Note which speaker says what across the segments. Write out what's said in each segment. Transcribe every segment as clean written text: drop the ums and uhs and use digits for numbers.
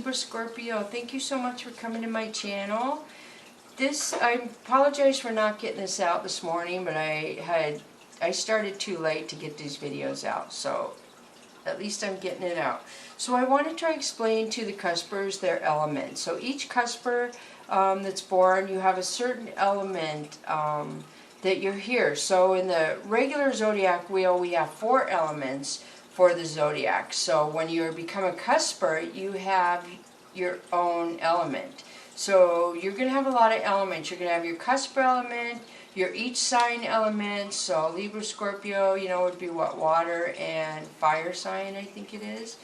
Speaker 1: Libra, Scorpio. Thank you so much for coming to my channel. I apologize for not getting this out this morning, but I started too late to get these videos out, so at least I'm getting it out. So I want to try to explain to the cuspers their elements. So each cusper that's born, you have a certain element that you're here. So in the regular zodiac wheel, we have 4 elements for the zodiac. So when you become a cusper, you have your own element. So you're going to have a lot of elements. You're going to have your cusp element, your each sign element. So Libra, Scorpio, you know, would be what, water and fire sign, I think it is.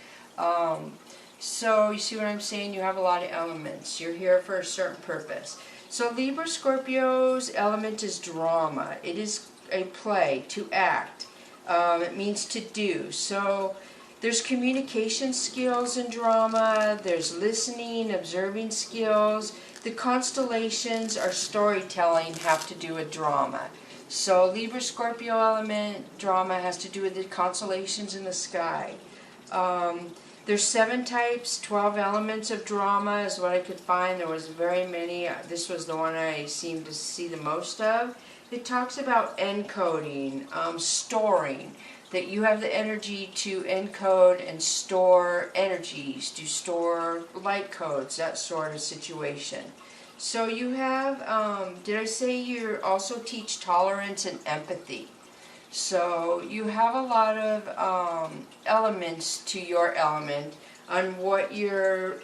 Speaker 1: So you see what I'm saying? You have a lot of elements. You're here for a certain purpose. So Libra, Scorpio's element is drama. It is a play, to act. It means to do. So there's communication skills in drama, there's listening, observing skills. The constellations or storytelling have to do with drama. So Libra, Scorpio element, drama has to do with the constellations in the sky. There's 7 types, 12 elements of drama is what I could find. There was very many. This was the one I seemed to see the most of. It talks about encoding, storing, that you have the energy to encode and store energies, to store light codes, that sort of situation. So you have, did I say you also teach tolerance and empathy? So you have a lot of elements to your element on what your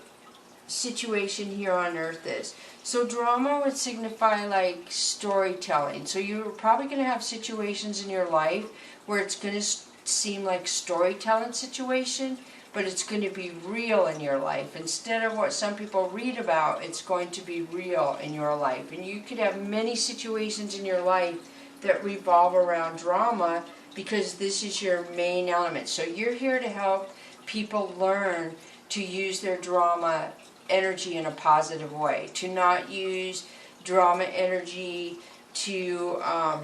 Speaker 1: situation here on earth is. So drama would signify like storytelling. So you're probably going to have situations in your life where it's going to seem like storytelling situation, but it's going to be real in your life. Instead of what some people read about, it's going to be real in your life. And you could have many situations in your life that revolve around drama because this is your main element. So you're here to help people learn to use their drama energy in a positive way, to not use drama energy to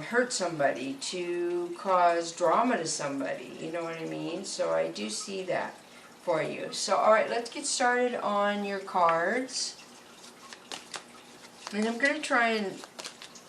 Speaker 1: hurt somebody, to cause drama to somebody, you know what I mean? So I do see that for you. So alright, let's get started on your cards. And I'm going to try and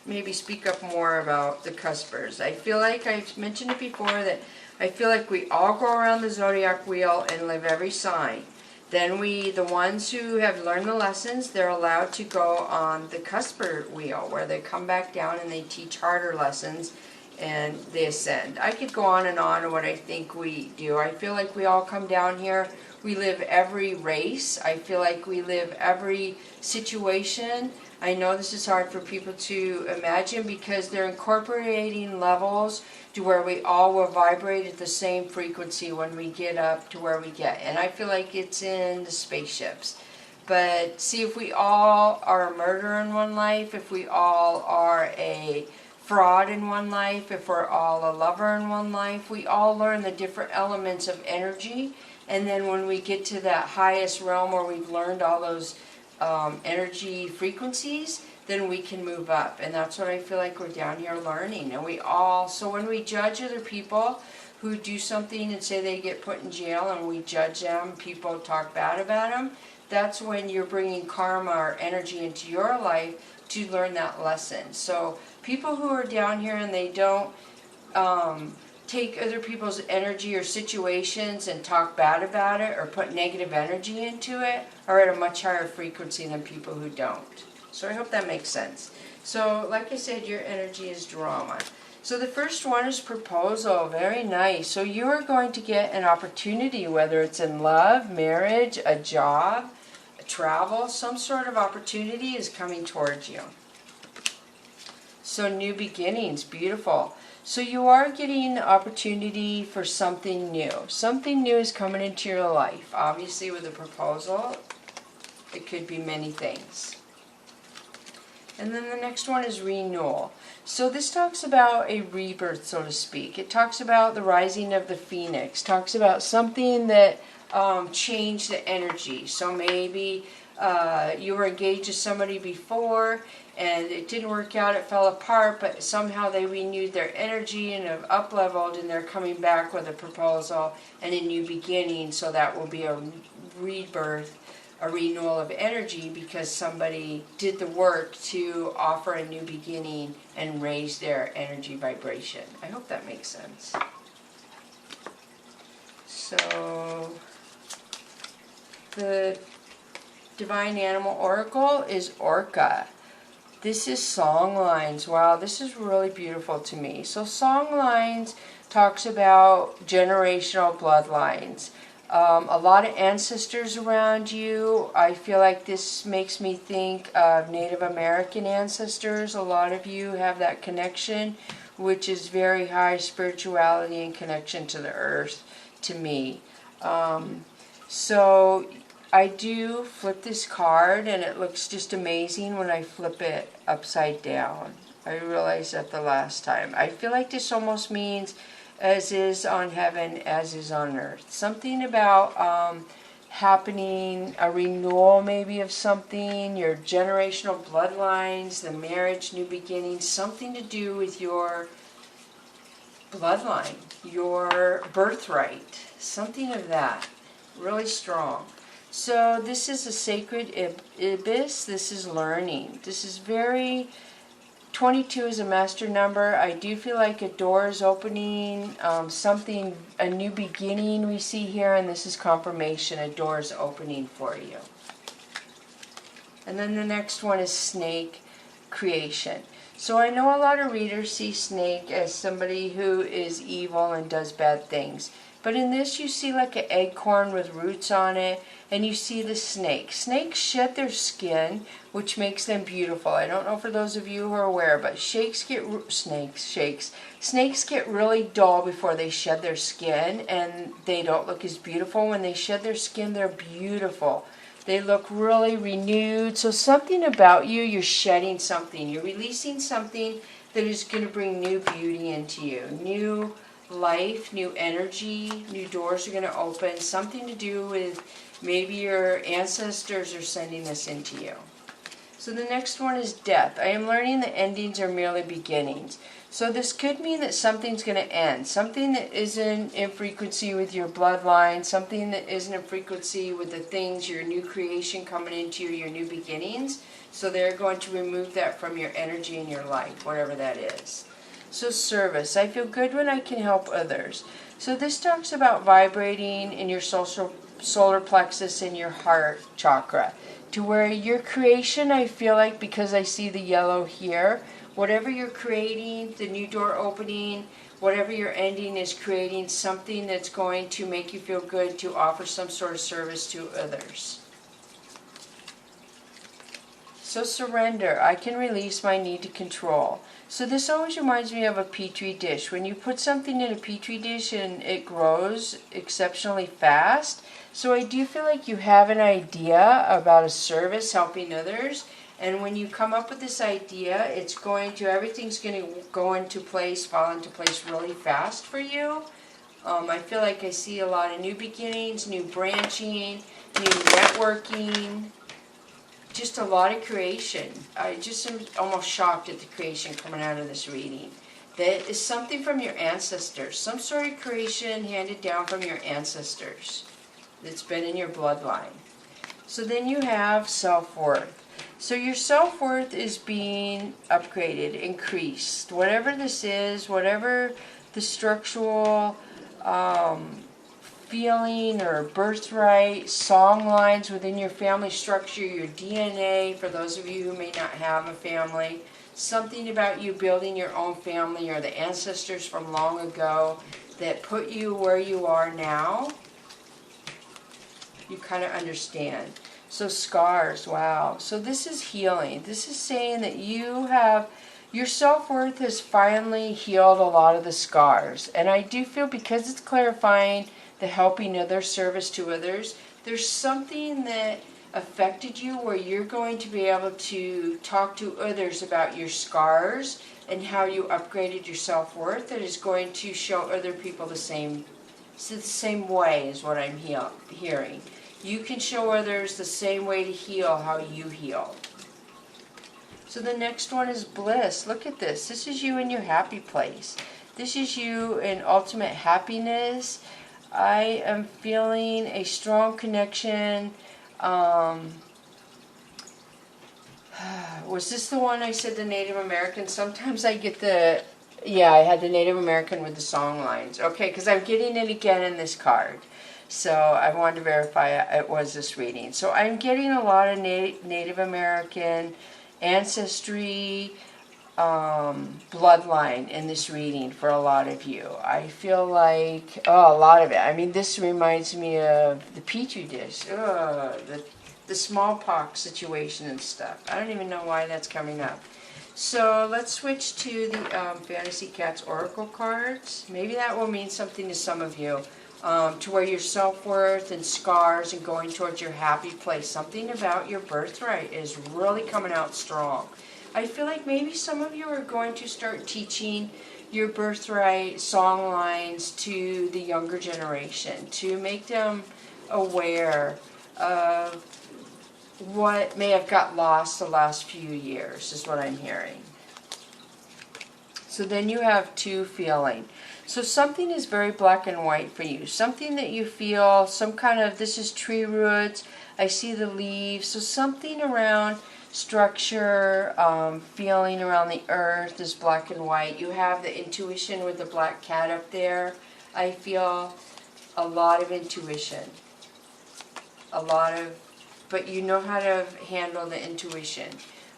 Speaker 1: maybe speak up more about the cuspers. I feel like I've mentioned it before that I feel like we all go around the zodiac wheel and live every sign. Then the ones who have learned the lessons, they're allowed to go on the cusper wheel where they come back down and they teach harder lessons and they ascend. I could go on what I think we do. I feel like we all come down here. We live every race. I feel like we live every situation. I know this is hard for people to imagine because they're incorporating levels to where we all will vibrate at the same frequency when we get up to where we get. And I feel like it's in the spaceships. But see, if we all are a murderer in one life, if we all are a fraud in one life, if we're all a lover in one life, we all learn the different elements of energy. And then when we get to that highest realm where we've learned all those energy frequencies, then we can move up. And that's what I feel like we're down here learning. And we all, so when we judge other people who do something and say they get put in jail and we judge them, people talk bad about them, that's when you're bringing karma or energy into your life to learn that lesson. So people who are down here and they don't take other people's energy or situations and talk bad about it or put negative energy into it are at a much higher frequency than people who don't. So I hope that makes sense. So like I said, your energy is drama. So the first one is proposal. Very nice. So you are going to get an opportunity, whether it's in love, marriage, a job, a travel, some sort of opportunity is coming towards you. So new beginnings, beautiful. So you are getting an opportunity for something new. Something new is coming into your life. Obviously with a proposal, it could be many things. And then the next one is renewal. So this talks about a rebirth, so to speak. It talks about the rising of the phoenix. Talks about something that changed the energy. So maybe you were engaged to somebody before and it didn't work out, it fell apart, but somehow they renewed their energy and have up-leveled and they're coming back with a proposal and a new beginning. So that will be a rebirth a renewal of energy because somebody did the work to offer a new beginning and raise their energy vibration. I hope that makes sense. So the Divine Animal Oracle is Orca. This is Songlines. Wow, this is really beautiful to me. So Songlines talks about generational bloodlines. A lot of ancestors around you. I feel like this makes me think of Native American ancestors. A lot of you have that connection, which is very high spirituality and connection to the earth to me. So I do flip this card, and it looks just amazing when I flip it upside down. I realized that the last time. I feel like this almost means as is on heaven, as is on earth. Something about happening, a renewal maybe of something, your generational bloodlines, the marriage, new beginnings, something to do with your bloodline, your birthright, something of that, really strong. So this is a sacred ibis, this is learning. This is very, 22 is a master number. I do feel like a door is opening, something, a new beginning we see here, and this is confirmation, a door is opening for you. And then the next one is snake creation. So I know a lot of readers see snake as somebody who is evil and does bad things. But in this you see like an acorn with roots on it, and you see the snake. Snakes shed their skin, which makes them beautiful. I don't know for those of you who are aware, but snakes get really dull before they shed their skin, and they don't look as beautiful. When they shed their skin, they're beautiful. They look really renewed. So something about you, you're shedding something. You're releasing something that is going to bring new beauty into you. New life, new energy, new doors are going to open. Something to do with maybe your ancestors are sending this into you. So the next one is death. I am learning that endings are merely beginnings. So this could mean that something's going to end. Something that isn't in frequency with your bloodline. Something that isn't in frequency with the things, your new creation coming into you, your new beginnings. So they're going to remove that from your energy in your life, whatever that is. So service. I feel good when I can help others. So this talks about vibrating in your solar plexus in your heart chakra. To where your creation, I feel like, because I see the yellow here, whatever you're creating, the new door opening, whatever your ending is creating something that's going to make you feel good to offer some sort of service to others. So surrender. I can release my need to control. So this always reminds me of a petri dish. When you put something in a petri dish and it grows exceptionally fast. So I do feel like you have an idea about a service helping others. And when you come up with this idea, everything's going to go into place, fall into place really fast for you. I feel like I see a lot of new beginnings, new branching, new networking. Just a lot of creation. I just am almost shocked at the creation coming out of this reading. That is something from your ancestors. Some sort of creation handed down from your ancestors that's been in your bloodline. So then you have self-worth. So your self-worth is being upgraded, increased. Whatever this is, whatever the structural feeling or birthright, song lines within your family structure, your DNA, for those of you who may not have a family, something about you building your own family or the ancestors from long ago that put you where you are now, you kind of understand. So scars, wow. So this is healing. This is saying that your self-worth has finally healed a lot of the scars. And I do feel, because it's clarifying the helping others, service to others, there's something that affected you where you're going to be able to talk to others about your scars and how you upgraded your self-worth, that is going to show other people the same way is what I'm hearing. You can show others the same way to heal how you heal. So the next one is bliss. Look at this. This is you in your happy place. This is you in ultimate happiness. I am feeling a strong connection Was this the one I said the Native American? Sometimes I get the, yeah, I had the Native American with the song lines. Okay, because I'm getting it again in this card. So I wanted to verify it was this reading. So I'm getting a lot of Native American ancestry, bloodline in this reading for a lot of you. I feel like, oh, a lot of it. I mean, this reminds me of the Petri dish. The smallpox situation and stuff. I don't even know why that's coming up. So let's switch to the Fantasy Cats Oracle cards. Maybe that will mean something to some of you. To where your self-worth and scars and going towards your happy place. Something about your birthright is really coming out strong. I feel like maybe some of you are going to start teaching your birthright song lines to the younger generation to make them aware of what may have got lost the last few years, is what I'm hearing. So then you have two feeling. So something is very black and white for you. Something that you feel, some kind of, this is tree roots, I see the leaves. So something around structure, feeling around the earth is black and white. You have the intuition with the black cat up there. I feel a lot of intuition. A lot of, but you know how to handle the intuition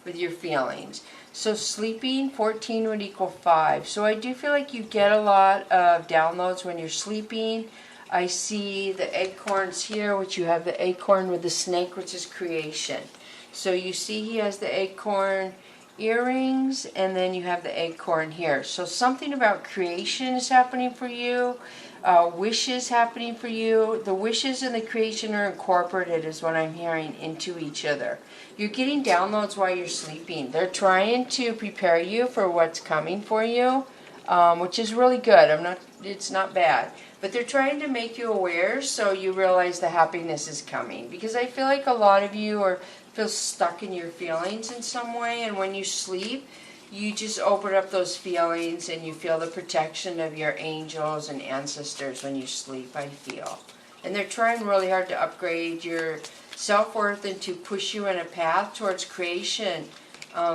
Speaker 1: with your feelings. So sleeping, 14 would equal 5. So I do feel like you get a lot of downloads when you're sleeping. I see the acorns here, which you have the acorn with the snake, which is creation. So you see he has the acorn earrings, and then you have the acorn here. So something about creation is happening for you. Wishes happening for you. The wishes and the creation are incorporated, is what I'm hearing, into each other. You're getting downloads while you're sleeping. They're trying to prepare you for what's coming for you, which is really good. It's not bad. But they're trying to make you aware so you realize the happiness is coming. Because I feel like a lot of you feel stuck in your feelings in some way, and when you sleep, you just open up those feelings and you feel the protection of your angels and ancestors when you sleep, I feel. And they're trying really hard to upgrade your self-worth and to push you in a path towards creation,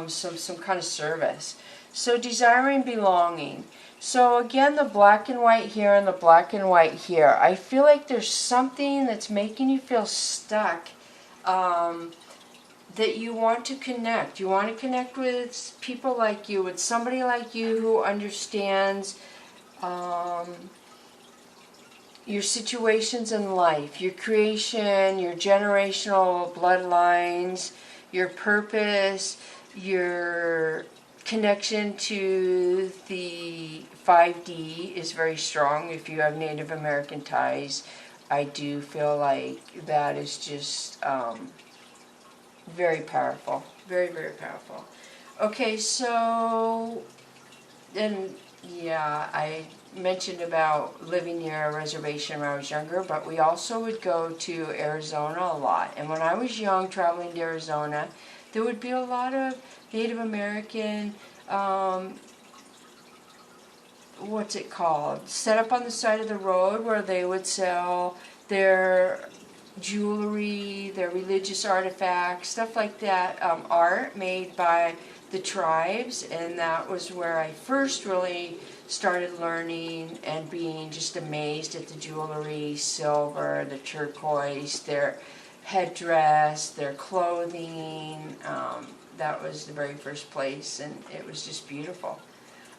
Speaker 1: some kind of service. So desiring belonging. So again, the black and white here and the black and white here. I feel like there's something that's making you feel stuck, that you want to connect. You want to connect with people like you, with somebody like you who understands your situations in life, your creation, your generational bloodlines, your purpose, your connection to the 5D is very strong. If you have Native American ties, I do feel like that is just very powerful. Very, very powerful. Okay, so then, yeah, I mentioned about living near a reservation when I was younger, but we also would go to Arizona a lot. And when I was young, traveling to Arizona, there would be a lot of Native American, what's it called? Set up on the side of the road where they would sell their jewelry, their religious artifacts, stuff like that, art made by the tribes, and that was where I first really started learning and being just amazed at the jewelry, silver, the turquoise, their headdress, their clothing. That was the very first place, and it was just beautiful.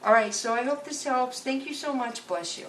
Speaker 1: Alright, so I hope this helps. Thank you so much. Bless you.